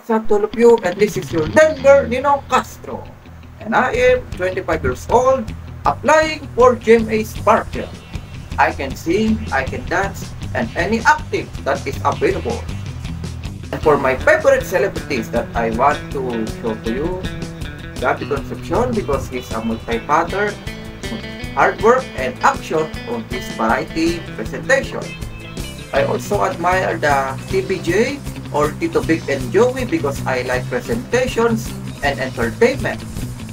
What's up to all of you, and this is your Denver Nino Castro, and I am 25 years old, applying for GMA Sparkle. I can sing, I can dance, and any acting that is available. And for my favorite celebrities that I want to show to you, Gabby Concepcion, because he's a multi-father, hard work and action on his variety presentation. I also admire the TBJ or Tito Big and Joey because I like presentations and entertainment.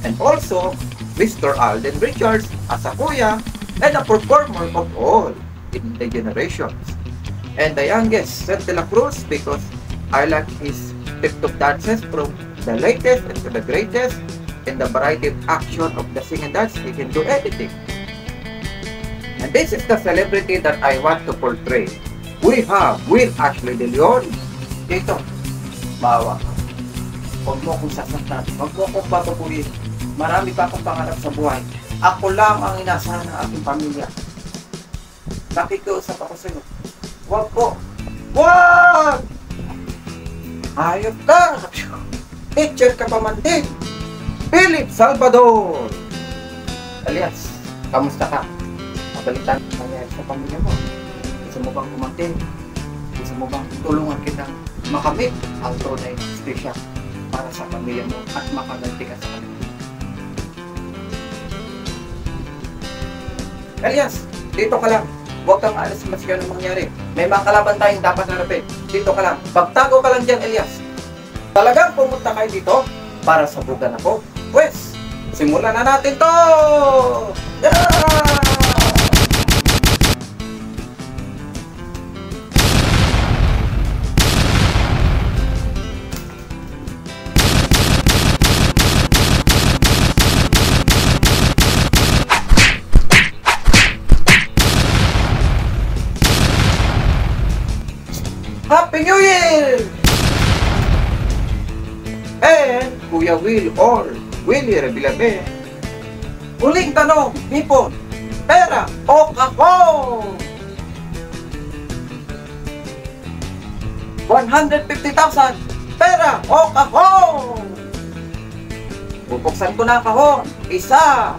And also, Mr. Alden Richards as a kuya and a performer of all in the generations. And the youngest, Seth De La Cruz, because I like his TikTok dances from the latest and to the greatest. In the variety of action of the sing and dance, he can do anything. And this is the celebrity that I want to portray. We have Will Ashley De Leon. Dito, bawa ka. Huwag mo akong sasaktan. Huwag mo akong papapulit. Marami pa akong pangarap sa buhay. Ako lang ang inasahan ng aking pamilya. Nakikiusap ako sa iyo. Huwag po. Huwag! Ayop ka! Teacher ka pa man din. Philip Salvador! Alias, kamusta ka? Mabalitan ka nangyari sa pamilya mo. Gusto mo bang kumantin? Gusto mo bang tulungan kitang makamit ang tunay na special para sa pamilya mo at makaganti ka sa kanila? Elias, dito ka lang. Huwag kang alas mas yun ang mangyari. May mga kalaban tayong dapat harapin. Dito ka lang. Pagtago ka lang dyan, Elias. Talagang pumunta kayo dito para sabugan ako. Pues, simulan na natin to! Yeah! Happy New Year! And Kuya Will or Willie Revillabe. Huling tanong, hipon, pera o kahon? 150,000, pera o kahon? Bubuksan ko na kahon. Isa,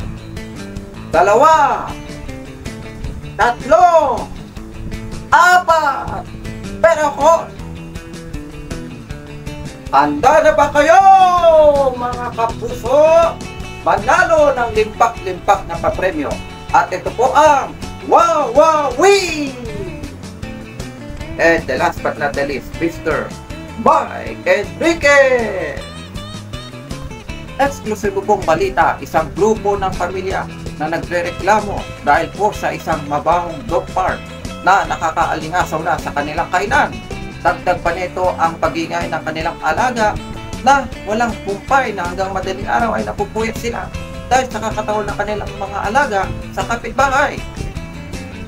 dalawa, tatlo, apat, pera o kahon? Handa na ba kayo, mga kapuso? Manalo ng limpak-limpak na papremyo. At ito po ang Wawawin! And the last but not the least, Mr. Mike Enriquez! Eksklusibo pong balita, isang grupo ng pamilya na nagre-reklamo dahil po sa isang mabahong dog park na nakakaalingasaw na sa kanilang kainan. Dagdag pa nito ang pagingay ng kanilang alaga na walang pumpay na hanggang madaling araw ay napupuyat sila dahil sa kakatawal ng kanilang mga alaga sa kapitbahay.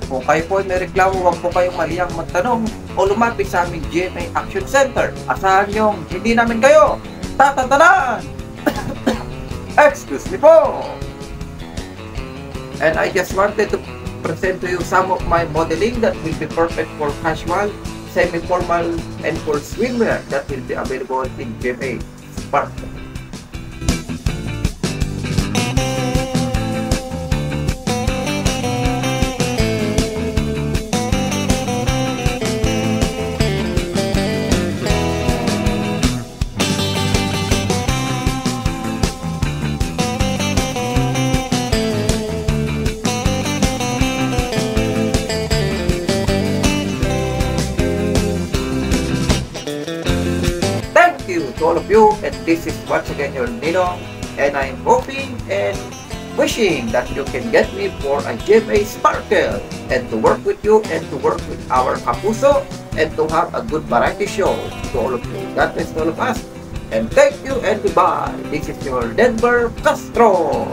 Kung kayo po ay may reklamo, huwag po kayong maliyang magtanong o lumapit sa aming GMA Action Center. Asahan niyong hindi namin kayo tatantanan! Excuse me po! And I just wanted to present to you some of my modeling that will be perfect for casual, semi-formal, and for swimwear that will be available in GMA Sparkle. To all of you, and this is once again your Nino, and I'm hoping and wishing that you can get me for a GMA Sparkle and to work with you and to work with our Kapuso and to have a good variety show. To all of you, God bless all of us, and thank you and goodbye. This is your Denver Castro.